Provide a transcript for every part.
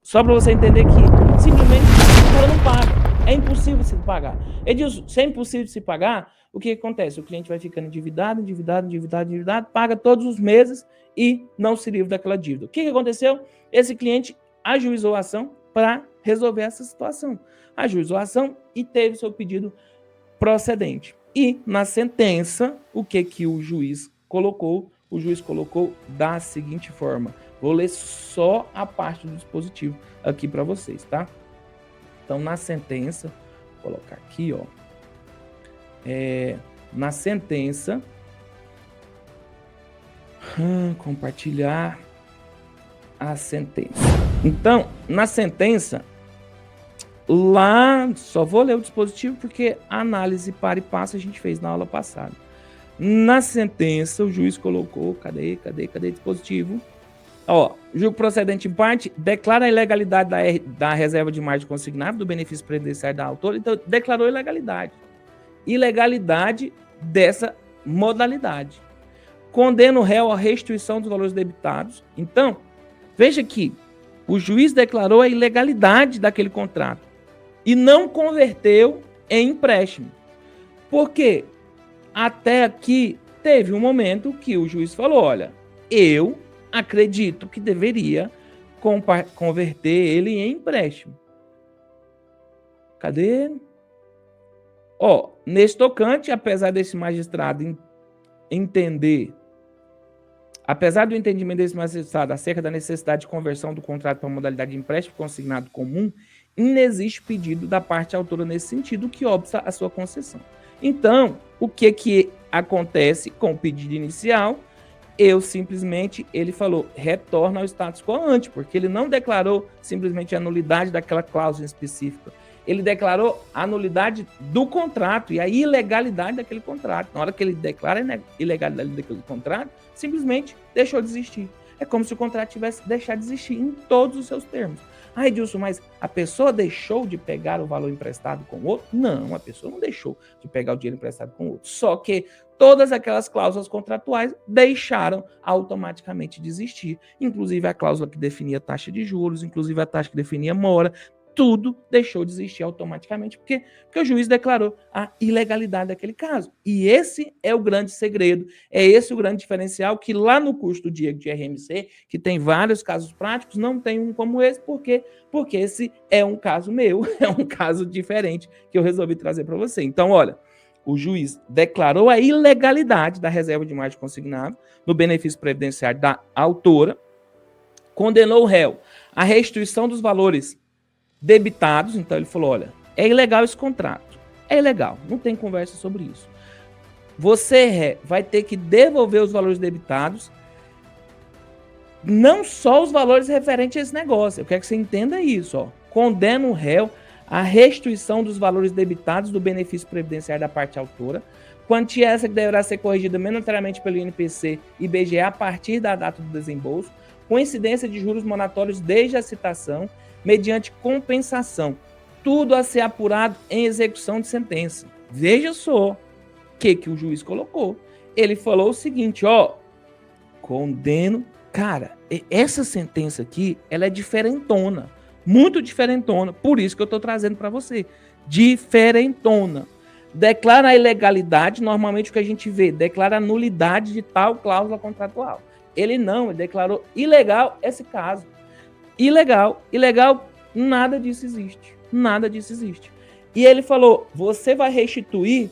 Só para você entender que simplesmente o cara não paga. É impossível se pagar. Edilson, se é impossível se pagar, o que acontece? O cliente vai ficando endividado, paga todos os meses e não se livra daquela dívida. O que aconteceu? Esse cliente ajuizou a ação para resolver essa situação. Ajuizou a ação e teve seu pedido procedente. E na sentença, o que o juiz colocou? O juiz colocou da seguinte forma. Vou ler só a parte do dispositivo aqui para vocês, tá? Então, na sentença, vou colocar aqui, ó. Na sentença, compartilhar a sentença. Então, na sentença, lá, só vou ler o dispositivo porque a análise para e passa a gente fez na aula passada. Na sentença, o juiz colocou, cadê dispositivo? Ó, julgo procedente em parte, declara a ilegalidade da reserva de margem consignada do benefício previdenciário da autora, então declarou ilegalidade. Ilegalidade dessa modalidade. Condena o réu à restituição dos valores debitados. Então, veja que o juiz declarou a ilegalidade daquele contrato e não converteu em empréstimo. Por quê? Até aqui teve um momento que o juiz falou, olha, eu acredito que deveria converter ele em empréstimo. Cadê? Ó, nesse tocante, apesar desse magistrado entender, apesar do entendimento desse magistrado acerca da necessidade de conversão do contrato para a modalidade de empréstimo consignado comum, inexiste pedido da parte autora nesse sentido que obsta a sua concessão. Então, o que acontece com o pedido inicial? Ele falou, retorna ao status quo ante, porque ele não declarou simplesmente a nulidade daquela cláusula específica. Ele declarou a nulidade do contrato e a ilegalidade daquele contrato. Na hora que ele declara a ilegalidade daquele contrato, simplesmente deixou de existir. É como se o contrato tivesse deixado de existir em todos os seus termos. Ah, Edilson, mas a pessoa deixou de pegar o valor emprestado com o outro? Não, a pessoa não deixou de pegar o dinheiro emprestado com o outro. Só que todas aquelas cláusulas contratuais deixaram automaticamente de existir. Inclusive a cláusula que definia taxa de juros, inclusive a taxa que definia mora, tudo deixou de existir automaticamente, porque o juiz declarou a ilegalidade daquele caso. E esse é o grande segredo, é esse o grande diferencial, que lá no curso do Diego de RMC, que tem vários casos práticos, não tem um como esse, por quê? Porque esse é um caso meu, é um caso diferente que eu resolvi trazer para você. Então, olha, o juiz declarou a ilegalidade da reserva de margem consignada no benefício previdenciário da autora, condenou o réu à restituição dos valores debitados, então ele falou, olha, é ilegal esse contrato, é ilegal, não tem conversa sobre isso. Você vai ter que devolver os valores debitados, não só os valores referentes a esse negócio, eu quero que você entenda isso, ó. Condena o réu à restituição dos valores debitados do benefício previdenciário da parte autora, quantia essa que deverá ser corrigida monetariamente pelo INPC e IBGE a partir da data do desembolso, com incidência de juros moratórios desde a citação, mediante compensação. Tudo a ser apurado em execução de sentença. Veja só o que o juiz colocou. Ele falou o seguinte, ó, condeno. Cara, essa sentença aqui, ela é diferentona, muito diferentona, por isso que eu tô trazendo para você. Diferentona. Declara a ilegalidade, normalmente o que a gente vê, declara a nulidade de tal cláusula contratual. Ele declarou ilegal esse caso. Ilegal, nada disso existe. Nada disso existe. E ele falou, você vai restituir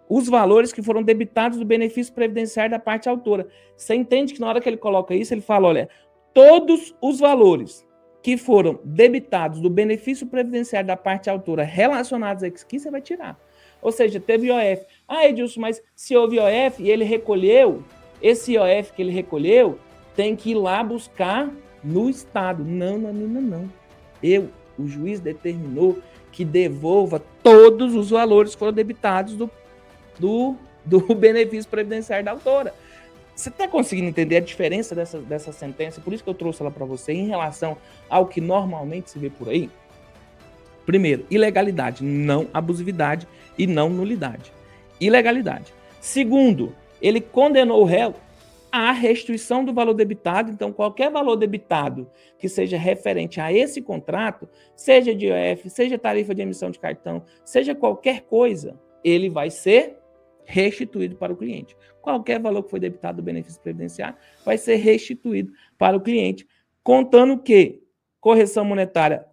os valores que foram debitados do benefício previdenciário da parte autora. Você entende que na hora que ele coloca isso, ele fala, olha, todos os valores que foram debitados do benefício previdenciário da parte autora relacionados a isso aqui, você vai tirar. Ou seja, teve IOF. Ah, Edilson, mas se houve IOF e ele recolheu, esse IOF que ele recolheu, tem que ir lá buscar no Estado. Não. O juiz determinou que devolva todos os valores que foram debitados do benefício previdenciário da autora. Você está conseguindo entender a diferença dessa sentença? Por isso que eu trouxe ela para você em relação ao que normalmente se vê por aí. Primeiro, ilegalidade, não abusividade e não nulidade. Ilegalidade. Segundo, ele condenou o réu a restituição do valor debitado. Então, qualquer valor debitado que seja referente a esse contrato, seja de IOF, seja tarifa de emissão de cartão, seja qualquer coisa, ele vai ser restituído para o cliente. Qualquer valor que foi debitado do benefício previdenciário vai ser restituído para o cliente, contando que correção monetária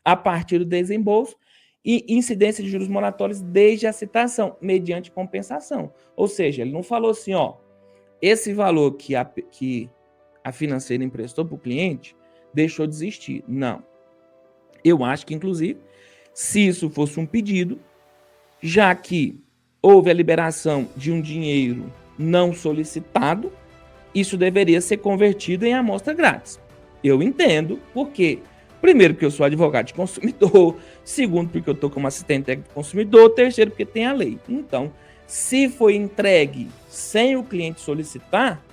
a partir do desembolso e incidência de juros moratórios desde a citação, mediante compensação. Ou seja, ele não falou assim, ó, esse valor que a financeira emprestou para o cliente deixou de existir. Não. Eu acho que, inclusive, se isso fosse um pedido, já que houve a liberação de um dinheiro não solicitado, isso deveria ser convertido em amostra grátis. Eu entendo, porque, primeiro, porque eu sou advogado de consumidor, segundo, porque eu estou como assistente técnico do consumidor, terceiro, porque tem a lei. Então, se foi entregue sem o cliente solicitar,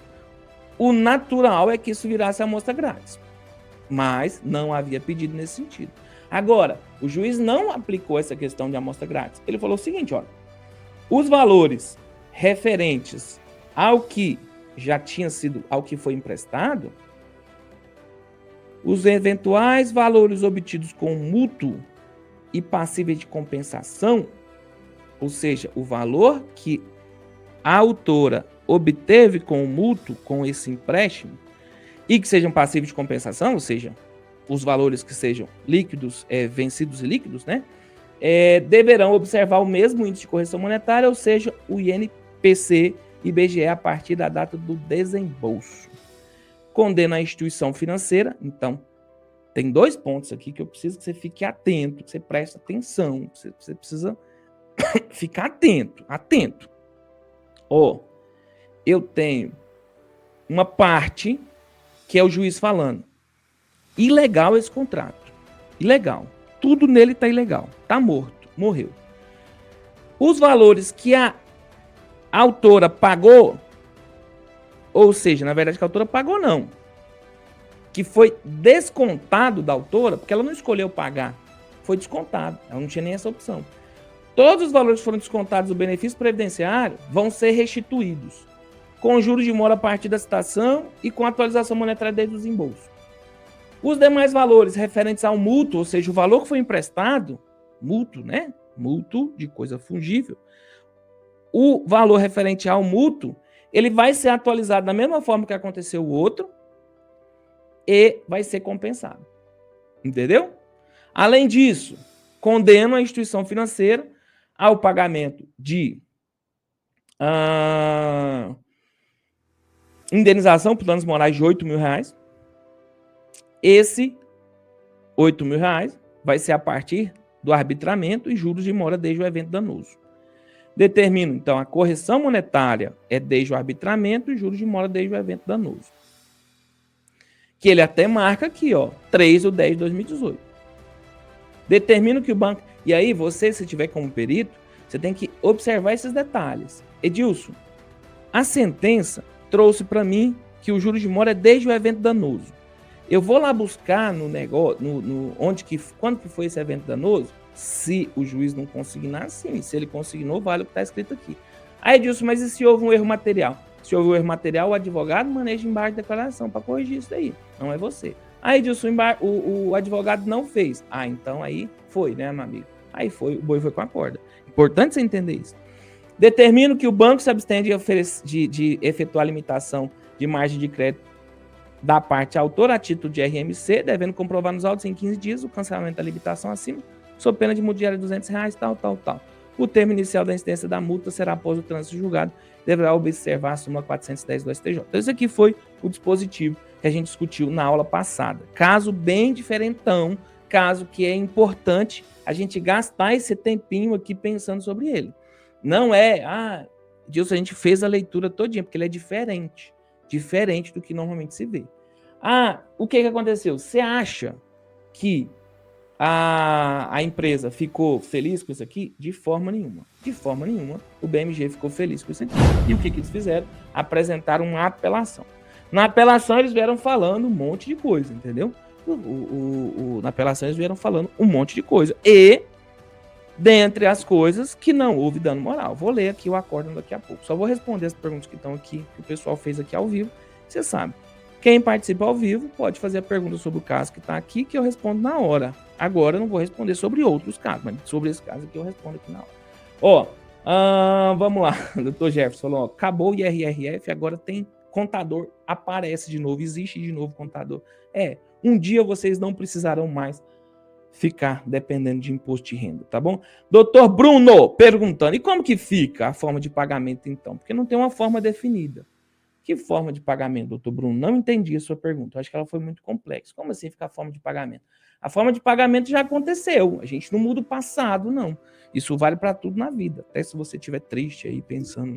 o natural é que isso virasse amostra grátis. Mas não havia pedido nesse sentido. Agora, o juiz não aplicou essa questão de amostra grátis. Ele falou o seguinte, olha, os valores referentes ao que já tinha sido, ao que foi emprestado, os eventuais valores obtidos com mútuo e passíveis de compensação, ou seja, o valor que a autora obteve com o mútuo, com esse empréstimo, e que sejam passíveis de compensação, ou seja, os valores que sejam líquidos, vencidos e líquidos, né? Deverão observar o mesmo índice de correção monetária, ou seja, o INPC e IBGE a partir da data do desembolso. Condena a instituição financeira, então, tem 2 pontos aqui que eu preciso que você fique atento, que você preste atenção, você precisa ficar atento. Eu tenho uma parte que é o juiz falando, ilegal esse contrato, ilegal, tudo nele está ilegal, está morto, morreu. Os valores que a autora pagou, ou seja, na verdade que a autora pagou não, que foi descontado da autora, porque ela não escolheu pagar, foi descontado, ela não tinha nem essa opção. Todos os valores que foram descontados do benefício previdenciário vão ser restituídos, com juros de mora a partir da citação e com atualização monetária desde o desembolso. Os demais valores referentes ao mútuo, ou seja, o valor que foi emprestado, mútuo, né? Mútuo de coisa fungível. O valor referente ao mútuo, ele vai ser atualizado da mesma forma que aconteceu o outro e vai ser compensado. Entendeu? Além disso, condena a instituição financeira ao pagamento de indenização por danos morais de R$8.000. Esse R$8.000 vai ser a partir do arbitramento e juros de mora desde o evento danoso. Determino, então, a correção monetária é desde o arbitramento e juros de mora desde o evento danoso. Que ele até marca aqui, ó, 3/10/2018. Determino que o banco... E aí, você, se tiver como perito, você tem que observar esses detalhes. Edilson, a sentença trouxe para mim que o juros de mora é desde o evento danoso. Eu vou lá buscar no negócio, quando que foi esse evento danoso? Se o juiz não consignar, sim. Se ele consignou, vale o que está escrito aqui. Aí, Edilson, mas e se houve um erro material? Se houve um erro material, o advogado maneja embaixo de declaração para corrigir isso daí. Não é você. Aí, Edilson, o advogado não fez. Então aí foi, né, meu amigo? Aí foi, o boi foi com a corda. Importante você entender isso. Determino que o banco se abstenha de efetuar a limitação de margem de crédito da parte autora a título de RMC, devendo comprovar nos autos em 15 dias o cancelamento da limitação acima, sob pena de multa diária de R$200, tal. O termo inicial da incidência da multa será após o trânsito julgado, deverá observar a súmula 410 do STJ. Então, esse aqui foi o dispositivo que a gente discutiu na aula passada. Caso bem diferentão, caso que é importante a gente gastar esse tempinho aqui pensando sobre ele. Não é, Dilson, a gente fez a leitura todinha, porque ele é diferente do que normalmente se vê. O que aconteceu? Você acha que a empresa ficou feliz com isso aqui? De forma nenhuma. De forma nenhuma, o BMG ficou feliz com isso aqui. E o que eles fizeram? Apresentaram uma apelação. Na apelação, eles vieram falando um monte de coisa, entendeu? Na apelação, eles vieram falando um monte de coisa. E dentre as coisas que não houve dano moral. Vou ler aqui o acórdão daqui a pouco. Só vou responder as perguntas que estão aqui, que o pessoal fez aqui ao vivo. Você sabe, quem participa ao vivo pode fazer a pergunta sobre o caso que está aqui, que eu respondo na hora. Agora eu não vou responder sobre outros casos, mas sobre esse caso aqui eu respondo aqui na hora. Ó, vamos lá. O doutor Jefferson falou, ó, acabou o IRRF, agora tem contador, aparece de novo, existe de novo contador. Um dia vocês não precisarão mais ficar dependendo de imposto de renda, tá bom? Doutor Bruno perguntando, e como que fica a forma de pagamento então? Porque não tem uma forma definida. Que forma de pagamento, doutor Bruno? Não entendi a sua pergunta. Acho que ela foi muito complexa. Como assim ficar a forma de pagamento? A forma de pagamento já aconteceu. A gente não muda o passado, não. Isso vale para tudo na vida. Até se você estiver triste aí, pensando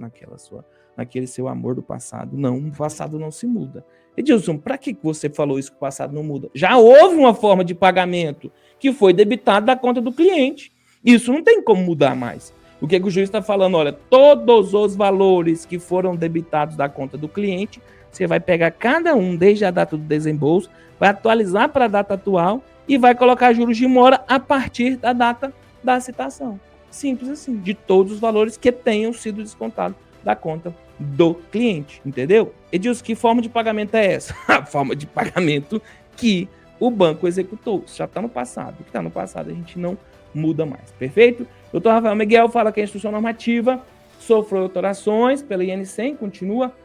naquele seu amor do passado. Não, o passado não se muda. Edilson, para que você falou isso que o passado não muda? Já houve uma forma de pagamento que foi debitada da conta do cliente. Isso não tem como mudar mais. O que o juiz está falando? Olha, todos os valores que foram debitados da conta do cliente, você vai pegar cada um desde a data do desembolso, vai atualizar para a data atual e vai colocar juros de mora a partir da data da citação. Simples assim, de todos os valores que tenham sido descontados da conta do cliente, entendeu? Edilson, que forma de pagamento é essa? A forma de pagamento que o banco executou. Isso já está no passado. O que está no passado a gente não muda mais, perfeito? Dr. Rafael Miguel fala que a instrução normativa sofreu alterações pela IN100, continua,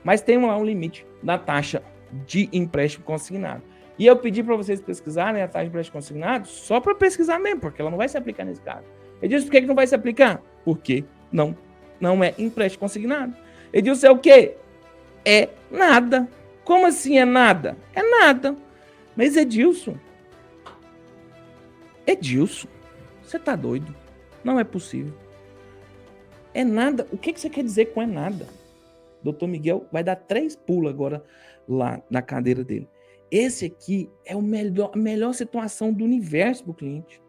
mas tem lá um limite da taxa de empréstimo consignado. E eu pedi para vocês pesquisarem a taxa de empréstimo consignado só para pesquisar mesmo, porque ela não vai se aplicar nesse caso. Ele disse por que não vai se aplicar? Porque não é empréstimo consignado. Ele disse é o quê? É nada. Como assim é nada? É nada. Mas Edilson, você tá doido? Não é possível. É nada. O que você quer dizer com é nada? Doutor Miguel vai dar 3 pulos agora lá na cadeira dele. Esse aqui é a melhor situação do universo para o cliente.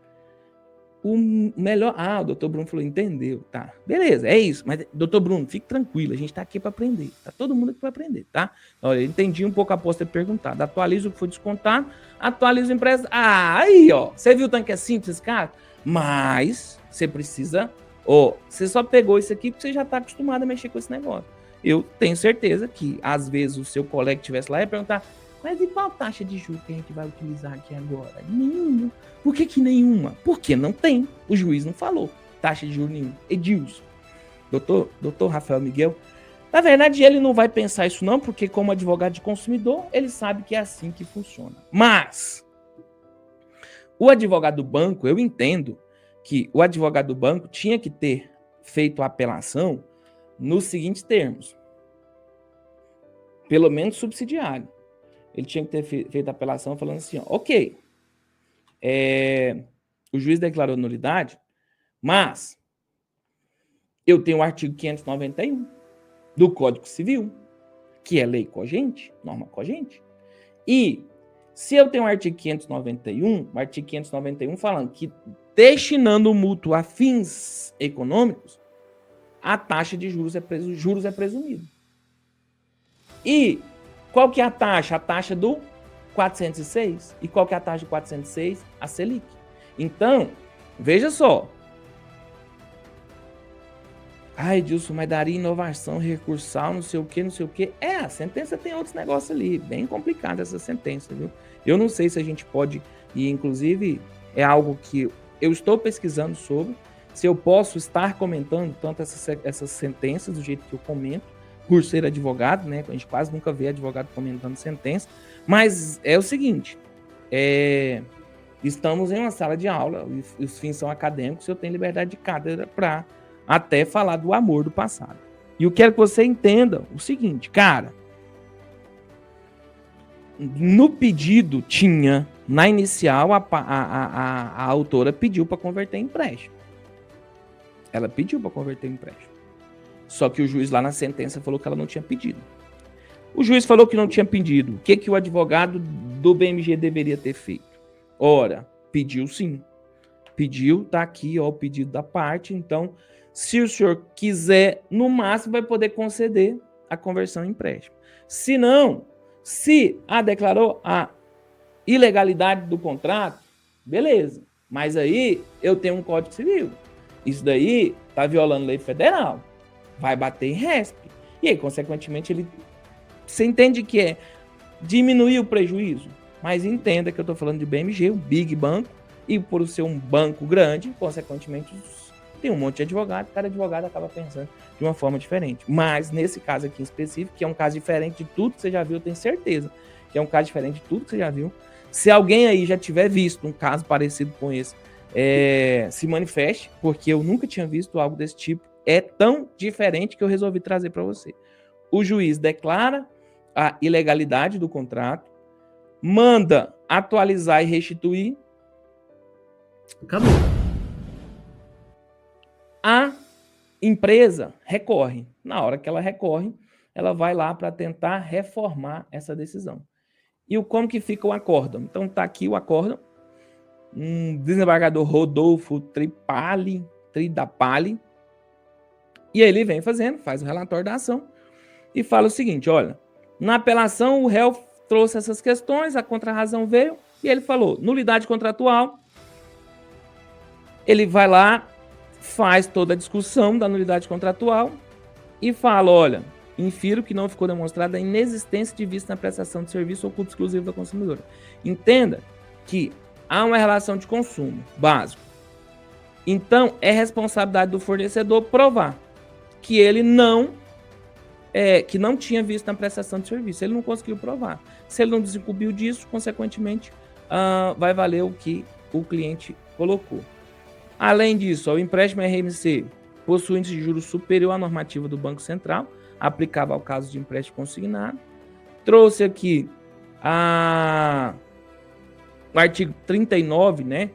O melhor... o doutor Bruno falou, entendeu, tá. Beleza, é isso. Mas, doutor Bruno, fique tranquilo, a gente tá aqui para aprender. Tá todo mundo aqui para aprender, tá? Olha, eu entendi um pouco após ter perguntado. Atualiza o que foi descontado, atualiza o empréstimo. Aí, ó. Você viu o tanto que é simples, cara? Mas você precisa... você só pegou isso aqui porque você já tá acostumado a mexer com esse negócio. Eu tenho certeza que, às vezes, o seu colega que estivesse lá ia perguntar, mas e qual taxa de juros que a gente vai utilizar aqui agora? Nenhuma. Por que nenhuma? Porque não tem. O juiz não falou taxa de juros nenhuma. Edilson, doutor Rafael Miguel, na verdade ele não vai pensar isso não, porque como advogado de consumidor, ele sabe que é assim que funciona. Mas, o advogado do banco, eu entendo que o advogado do banco tinha que ter feito a apelação nos seguintes termos. Pelo menos subsidiário. Ele tinha que ter feito a apelação falando assim, ó, ok, o juiz declarou nulidade, mas eu tenho o artigo 591 do Código Civil, que é lei cogente, norma cogente, e se eu tenho o artigo 591 falando que destinando o mútuo a fins econômicos, a taxa de juros é presumido. E qual que é a taxa? A taxa do 406. E qual que é a taxa do 406? A Selic. Então, veja só. Edilson, mas daria inovação recursal, não sei o quê. A sentença tem outros negócios ali. Bem complicada essa sentença, viu? Eu não sei se a gente pode, e inclusive é algo que eu estou pesquisando sobre, se eu posso estar comentando tanto essas sentenças do jeito que eu comento, por ser advogado, né? A gente quase nunca vê advogado comentando sentença. Mas é o seguinte, estamos em uma sala de aula, os fins são acadêmicos, eu tenho liberdade de cátedra para até falar do amor do passado. E eu quero que você entenda o seguinte, cara, no pedido tinha, na inicial, a autora pediu para converter em empréstimo. Ela pediu para converter em empréstimo. Só que o juiz lá na sentença falou que ela não tinha pedido. O juiz falou que não tinha pedido. O que o advogado do BMG deveria ter feito? Ora, pediu sim. Pediu, tá aqui ó, o pedido da parte. Então, se o senhor quiser, no máximo vai poder conceder a conversão em empréstimo. Se não, se declarou a ilegalidade do contrato, beleza. Mas aí eu tenho um Código Civil. Isso daí tá violando lei federal. Vai bater em RESP. E aí, consequentemente, você entende que é diminuir o prejuízo? Mas entenda que eu estou falando de BMG, um big banco, e por ser um banco grande, consequentemente, tem um monte de advogado, cada advogado acaba pensando de uma forma diferente. Mas nesse caso aqui em específico, que é um caso diferente de tudo que você já viu, eu tenho certeza que é um caso diferente de tudo que você já viu. Se alguém aí já tiver visto um caso parecido com esse, se manifeste, porque eu nunca tinha visto algo desse tipo. É tão diferente que eu resolvi trazer para você. O juiz declara a ilegalidade do contrato, manda atualizar e restituir. Acabou. A empresa recorre. Na hora que ela recorre, ela vai lá para tentar reformar essa decisão. E como que fica o acórdão? Então tá aqui o acórdão. Desembargador Rodolfo Tridapali. E aí ele vem faz o relatório da ação e fala o seguinte, olha, na apelação o réu trouxe essas questões, a contrarrazão veio e ele falou, nulidade contratual, ele vai lá, faz toda a discussão da nulidade contratual e fala, olha, infiro que não ficou demonstrada a inexistência de vício na prestação de serviço ou culto exclusivo da consumidora. Entenda que há uma relação de consumo básico. Então, é responsabilidade do fornecedor provar que ele não tinha visto na prestação de serviço. Ele não conseguiu provar. Se ele não desincumbiu disso, consequentemente, vai valer o que o cliente colocou. Além disso, o empréstimo RMC possui índice de juros superior à normativa do Banco Central, aplicável ao caso de empréstimo consignado. Trouxe aqui o artigo 39, né,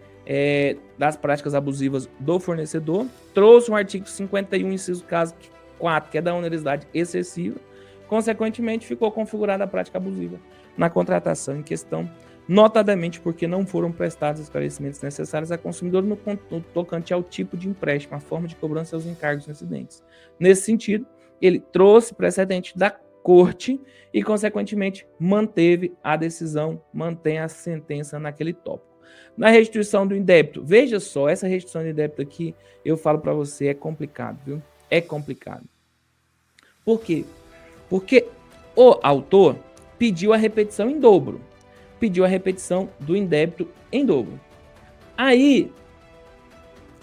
das práticas abusivas do fornecedor. Trouxe o artigo 51, inciso caso 4, que é da onerosidade excessiva. Consequentemente, ficou configurada a prática abusiva na contratação em questão, notadamente porque não foram prestados esclarecimentos necessários a consumidor no tocante ao tipo de empréstimo, a forma de cobrança e os encargos incidentes. Nesse sentido, ele trouxe precedente da corte e, consequentemente, manteve a decisão, mantém a sentença naquele tópico. Na restituição do indébito, veja só, essa restituição do indébito aqui, eu falo para você, é complicado, viu? É complicado. Por quê? Porque o autor pediu a repetição em dobro. Pediu a repetição do indébito em dobro. Aí,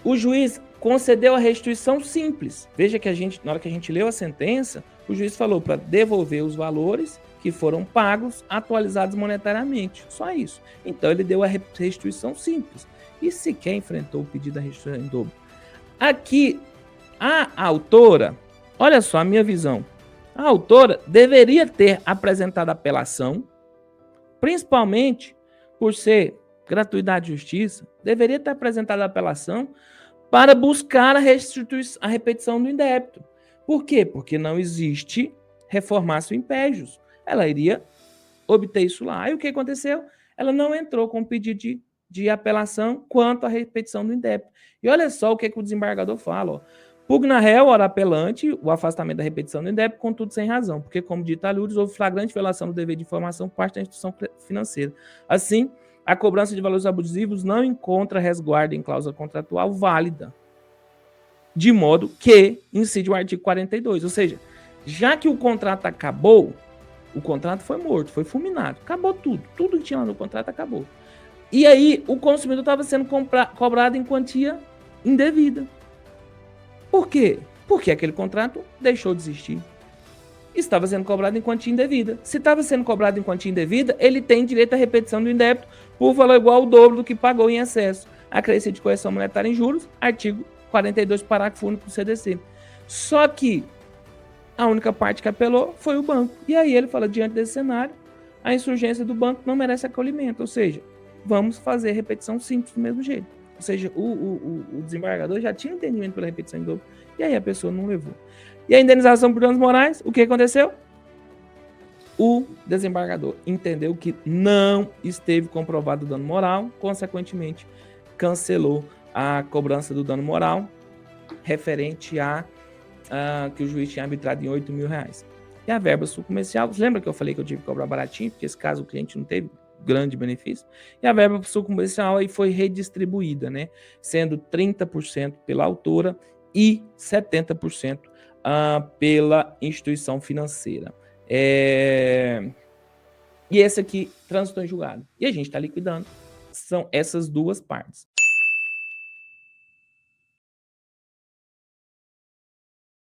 o juiz concedeu a restituição simples. Veja que na hora que a gente leu a sentença, o juiz falou para devolver os valores que foram pagos, atualizados monetariamente. Só isso. Então, ele deu a restituição simples. E sequer enfrentou o pedido da restituição em dobro. Aqui, a autora, olha só a minha visão, a autora deveria ter apresentado apelação, principalmente por ser gratuidade de justiça, deveria ter apresentado a apelação para buscar a repetição do indébito. Por quê? Porque não existe reformácio impégios. Ela iria obter isso lá. E o que aconteceu? Ela não entrou com pedido de apelação quanto à repetição do indébito. E olha só o que o desembargador fala, ó. Pugna réu, ora apelante, o afastamento da repetição do indébito, contudo sem razão, porque, como dito alúrios, houve flagrante violação do dever de informação por parte da instituição financeira. Assim, a cobrança de valores abusivos não encontra resguardo em cláusula contratual válida, de modo que incide o artigo 42. Ou seja, já que o contrato acabou, o contrato foi morto, foi fulminado, acabou tudo. Tudo que tinha lá no contrato acabou. E aí, o consumidor estava sendo cobrado em quantia indevida. Por quê? Porque aquele contrato deixou de existir. Estava sendo cobrado em quantia indevida. Se estava sendo cobrado em quantia indevida, ele tem direito à repetição do indébito por valor igual ao dobro do que pagou em excesso. Acrescido de correção monetária em juros, artigo 42, parágrafo único do CDC. Só que a única parte que apelou foi o banco. E aí ele fala, diante desse cenário, a insurgência do banco não merece acolhimento. Ou seja, vamos fazer repetição simples do mesmo jeito. Ou seja, o desembargador já tinha entendimento pela repetição em dobro, e aí a pessoa não levou. E a indenização por danos morais, o que aconteceu? O desembargador entendeu que não esteve comprovado o dano moral, consequentemente, cancelou a cobrança do dano moral referente a que o juiz tinha arbitrado em R$8.000. E a verba subcomercial, lembra que eu falei que eu tive que cobrar baratinho, porque esse caso o cliente não teve grande benefício, e a verba sucumbencial aí foi redistribuída, né? Sendo 30% pela autora e 70% pela instituição financeira. E esse aqui transitou em julgado. E a gente está liquidando. São essas duas partes.